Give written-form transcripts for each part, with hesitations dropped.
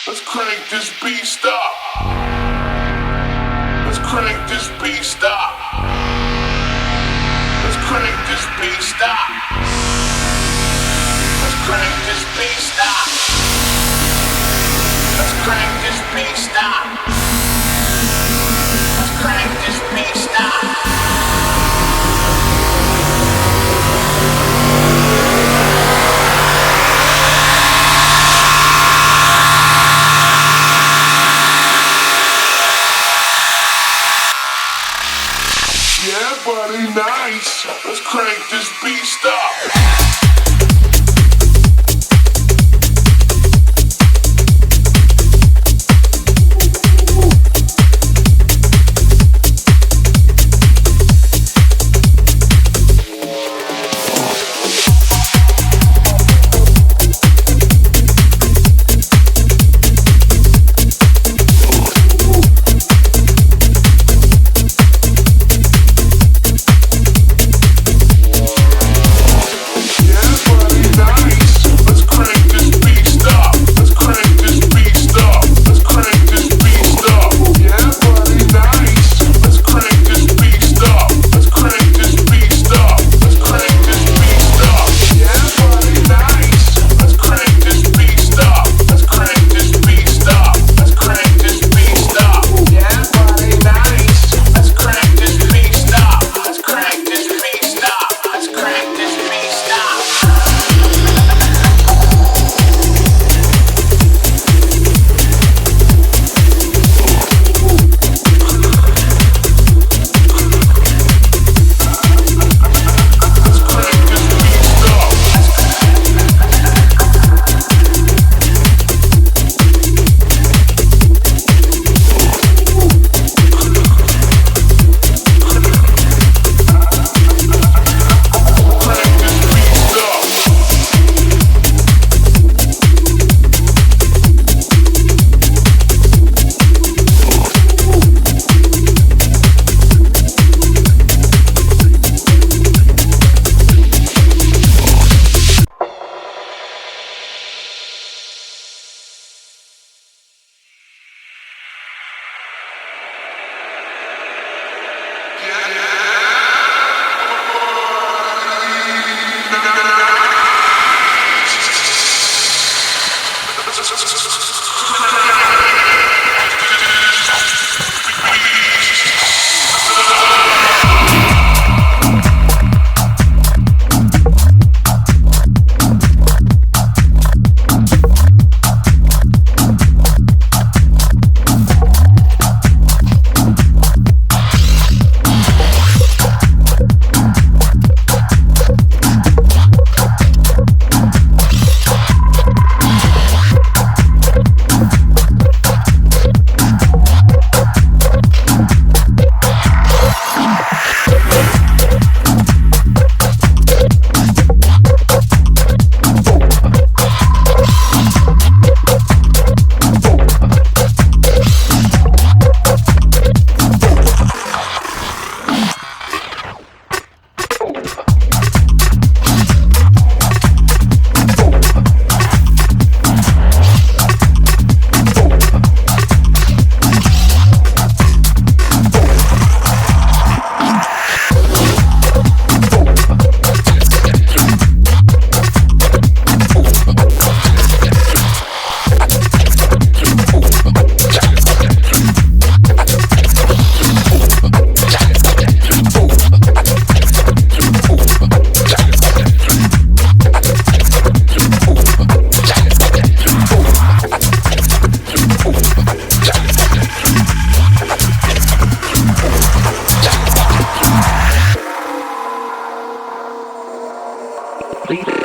Let's crank this beast up. Let's crank this beast up. Let's crank this beast up. Let's crank this beast up. Let's crank this beast up. Let's crank this beast up. Yeah, buddy, nice. Let's crank this beast up.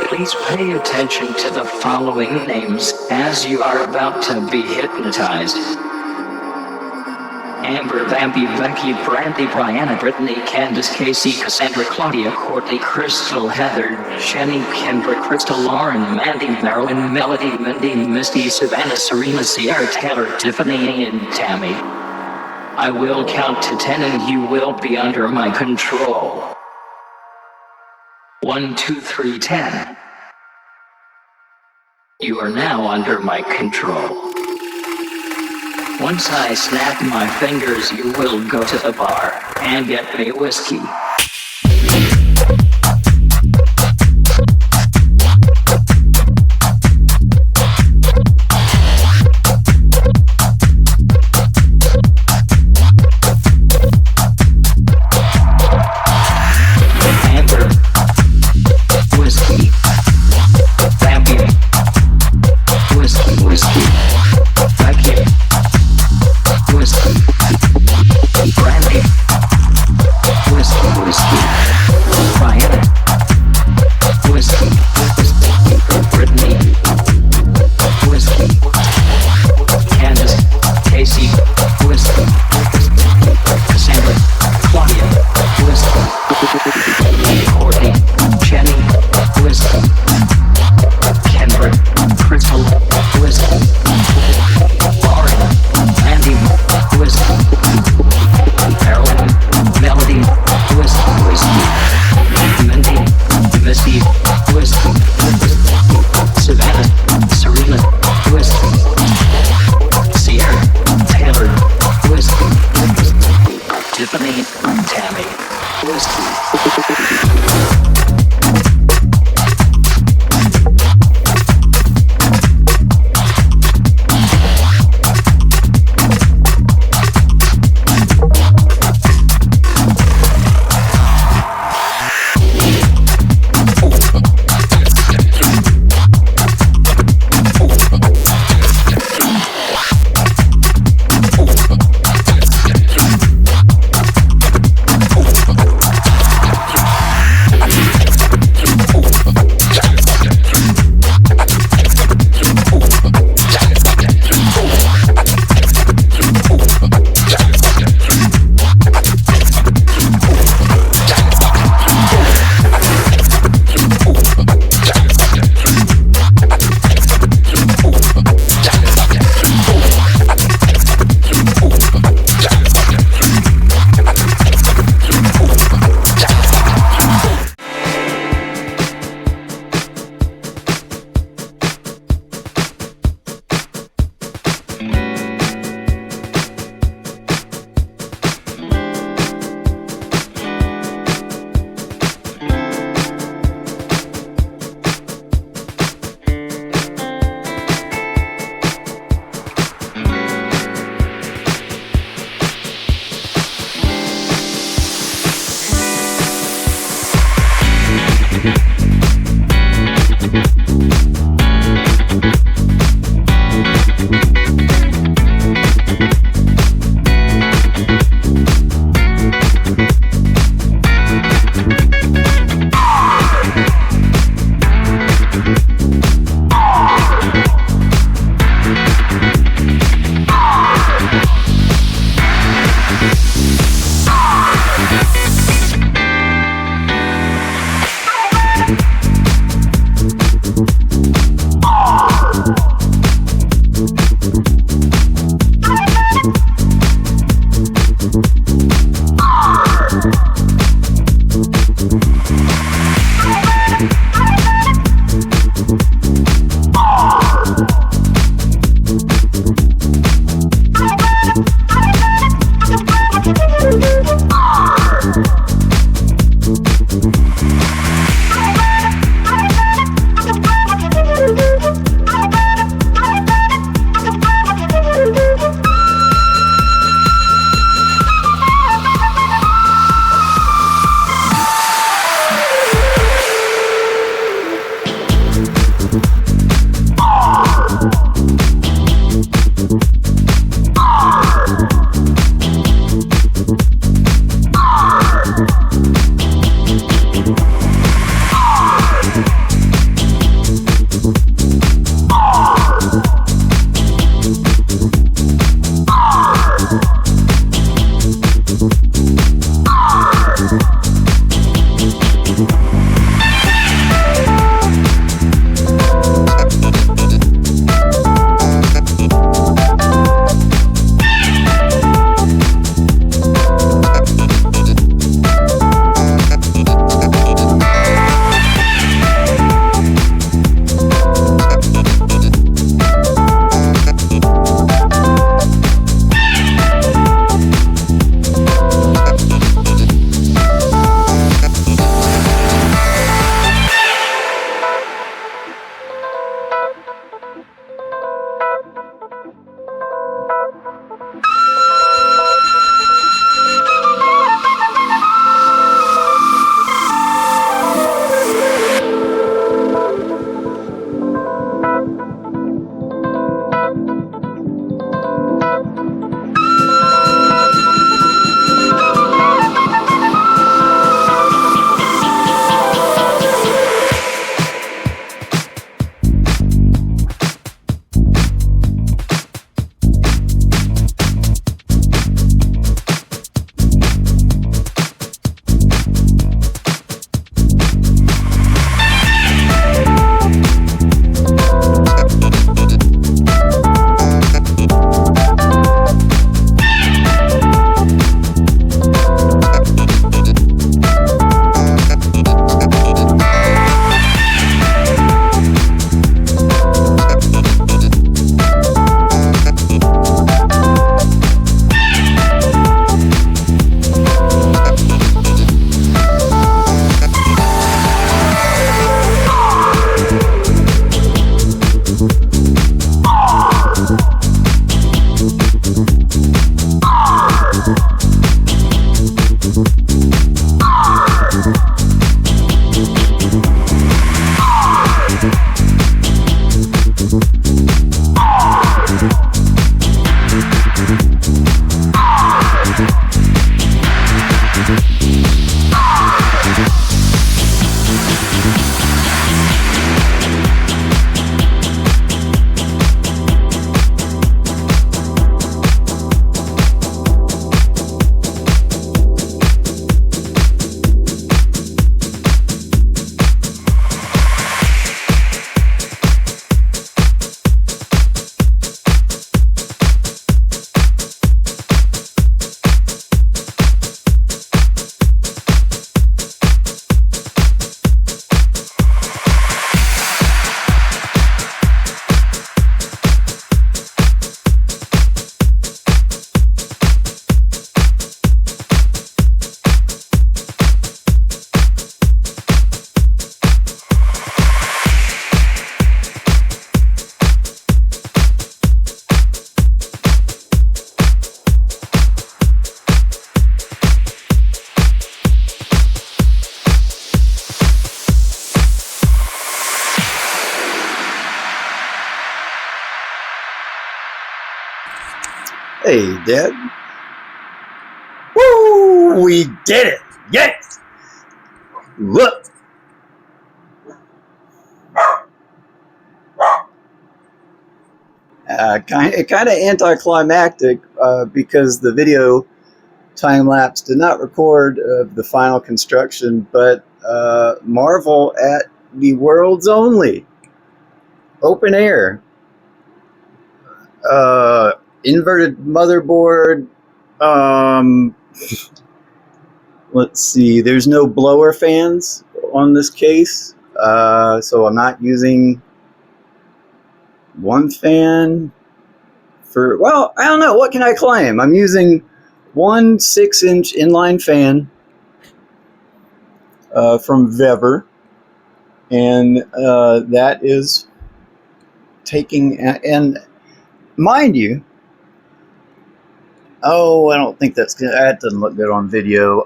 Please pay attention to the following names as you are about to be hypnotized. Amber, Bambi, Becky, Brandy, Brianna, Brittany, Candace, Casey, Cassandra, Claudia, Courtney, Crystal, Heather, Jenny, Kendra, Crystal, Lauren, Mandy, Marilyn, Melody, Mindy, Misty, Savannah, Serena, Sierra, Taylor, Tiffany, and Tammy. I will count to 10 and you will be under my control. 1, 2, 3, 10. You are now under my control. Once I snap my fingers, you will go to the bar and get me whiskey. Amber, whiskey, vacuum, whiskey, vacuum, whiskey, brandy, whiskey. Hey, Dad. Woo! We did it! Yes! Look! Kind of anticlimactic because the video time lapse did not record the final construction, but marvel at the world's only open air inverted motherboard. Let's see, there's no blower fans on this case, so I'm not using one fan for, well, I don't know, what can I claim? I'm using one 6-inch inline fan from Vevor, and that is taking, and mind you, oh, I don't think that's good. That doesn't look good on video.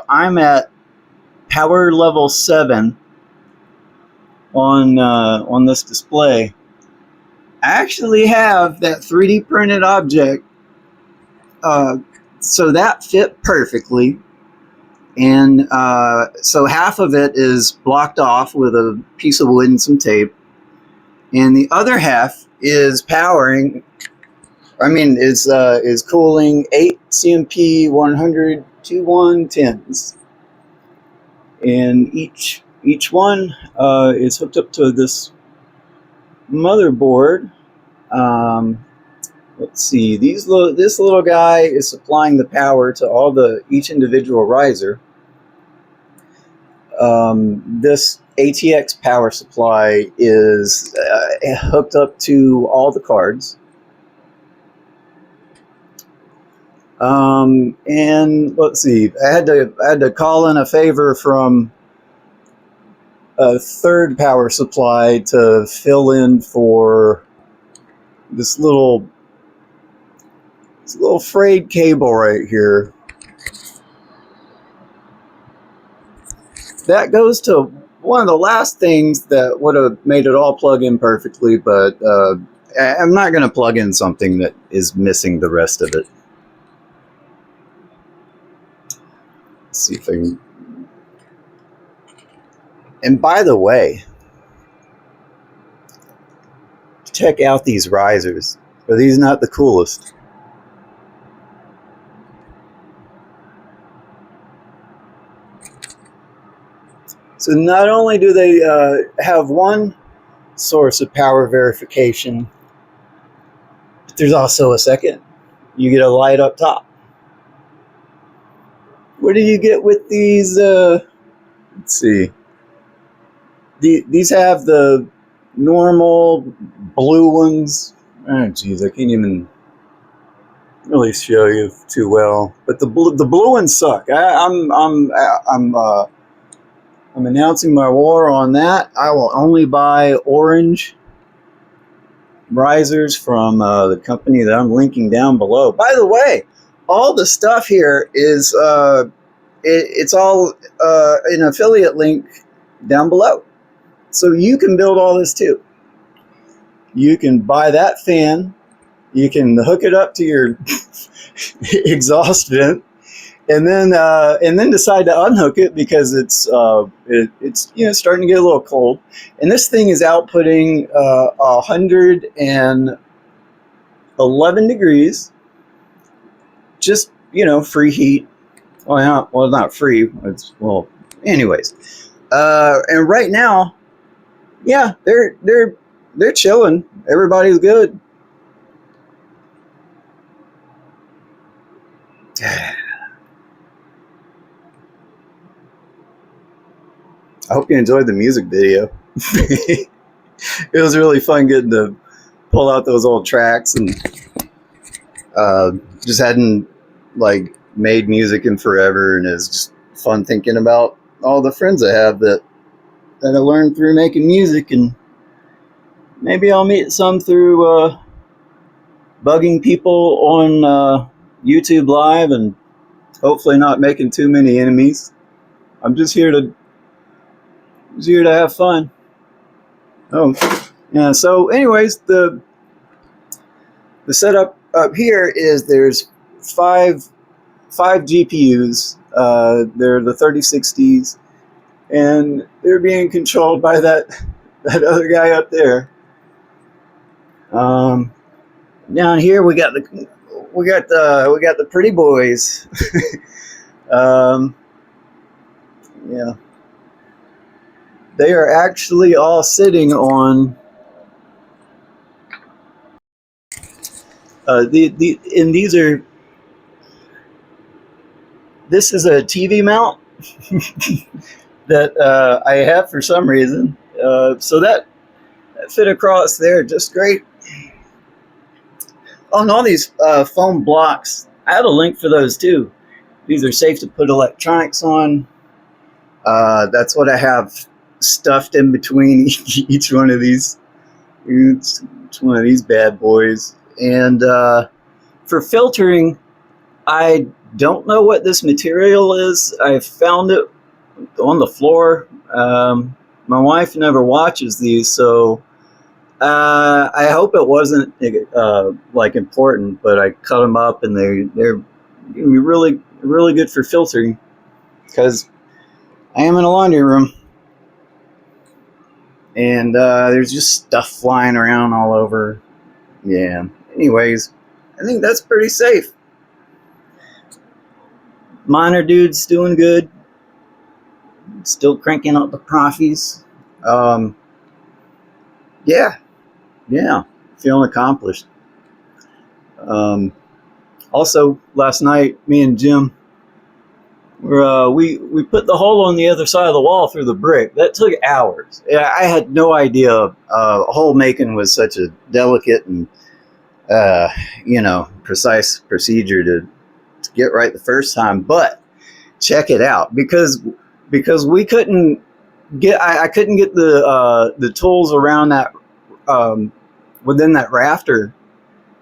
I'm at power level 7 on this display. I actually have that 3D printed object, so that fit perfectly. And so half of it is blocked off with a piece of wood and some tape, and the other half is powering. I mean, is cooling 8 CMP100-210s, and each one is hooked up to this motherboard. Let's see, this little guy is supplying the power to each individual riser. This ATX power supply is hooked up to all the cards. And let's see, I had to call in a favor from a third power supply to fill in for this little frayed cable right here. That goes to one of the last things that would have made it all plug in perfectly, but I'm not going to plug in something that is missing the rest of it. Let's see if I can. And by the way, check out these risers. Are these not the coolest? So not only do they have one source of power verification, but there's also a second. You get a light up top. What do you get with these? Let's see. These have the normal blue ones. Oh, geez, I can't even really show you too well. But the blue ones suck. I'm announcing my war on that. I will only buy orange risers from the company that I'm linking down below. By the way, all the stuff here is it's all an affiliate link down below. So you can build all this too. You can buy that fan. You can hook it up to your exhaust vent, and then decide to unhook it because it's starting to get a little cold. And this thing is outputting 111 degrees. Just free heat. Well, not free. It's anyways. And right now, yeah, they're chilling. Everybody's good. I hope you enjoyed the music video. It was really fun getting to pull out those old tracks, and just hadn't made music in forever, and it's just fun thinking about all the friends I have that I learned through making music, and maybe I'll meet some through bugging people on YouTube Live, and hopefully not making too many enemies. I'm just here to have fun. Oh, yeah. So, anyways, the setup up here is there's five GPUs. They're the 3060s, and they're being controlled by that other guy up there. Down here we got the pretty boys. Yeah, they are actually all sitting on and these are. This is a TV mount that I have for some reason, so that fit across there just great. Oh, and all these foam blocks, I have a link for those too. These are safe to put electronics on. That's what I have stuffed in between each one of these. Each one of these bad boys. And for filtering, I don't know what this material is. I found it on the floor. My wife never watches these, so I hope it wasn't like important. But I cut them up, and they're really good for filtering, because I am in a laundry room, and there's just stuff flying around all over. Yeah. Anyways, I think that's pretty safe. Miner dude's doing good. Still cranking up the profits. Yeah, feeling accomplished. Also, last night, me and Jim, we put the hole on the other side of the wall through the brick. That took hours. I had no idea hole making was such a delicate and precise procedure to get right the first time. But check it out, because we couldn't get I couldn't get the tools around that within that rafter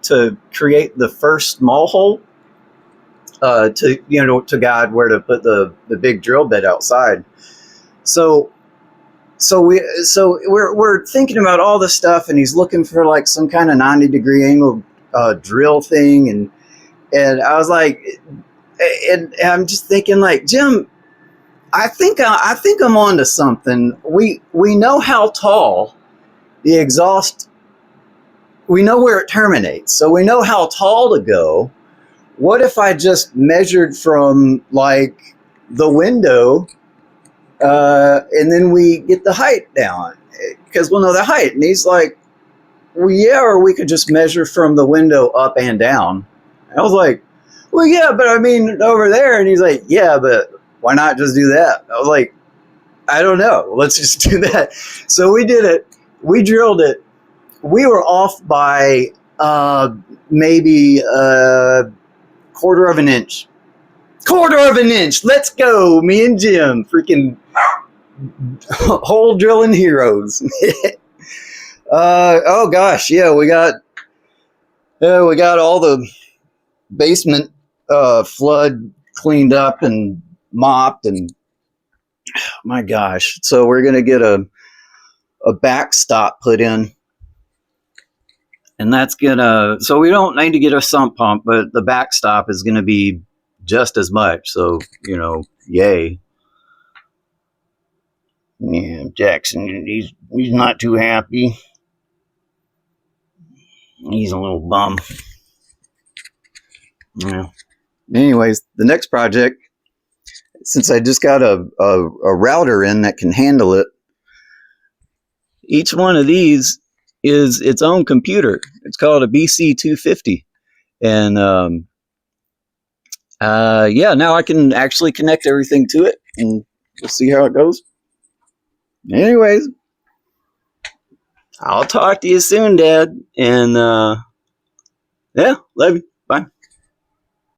to create the first small hole to guide where to put the big drill bit outside. So we're thinking about all this stuff, and he's looking for like some kind of 90-degree angle drill thing, and I was like, and I'm just thinking like, Jim, I think I'm onto something. We know how tall the exhaust. We know where it terminates, so we know how tall to go. What if I just measured from like the window, and then we get the height down, because we'll know the height? And he's like, well, yeah, or we could just measure from the window up and down. And I was like, well, yeah, but I mean over there. And he's like, yeah, but why not just do that? I was like, I don't know. Let's just do that. So we did it. We drilled it. We were off by maybe a quarter of an inch. Let's go. Me and Jim, freaking hole drilling heroes. Oh gosh, yeah, we got all the basement flood cleaned up and mopped, and my gosh, so we're gonna get a backstop put in, and that's gonna, so we don't need to get a sump pump, but the backstop is gonna be just as much. So yay. Yeah, Jackson, he's not too happy. He's a little bum. Yeah. Anyways, the next project, since I just got a router in that can handle it, each one of these is its own computer. It's called a BC250. And yeah, now I can actually connect everything to it, and we'll see how it goes. Anyways, I'll talk to you soon, Dad. And yeah, love you.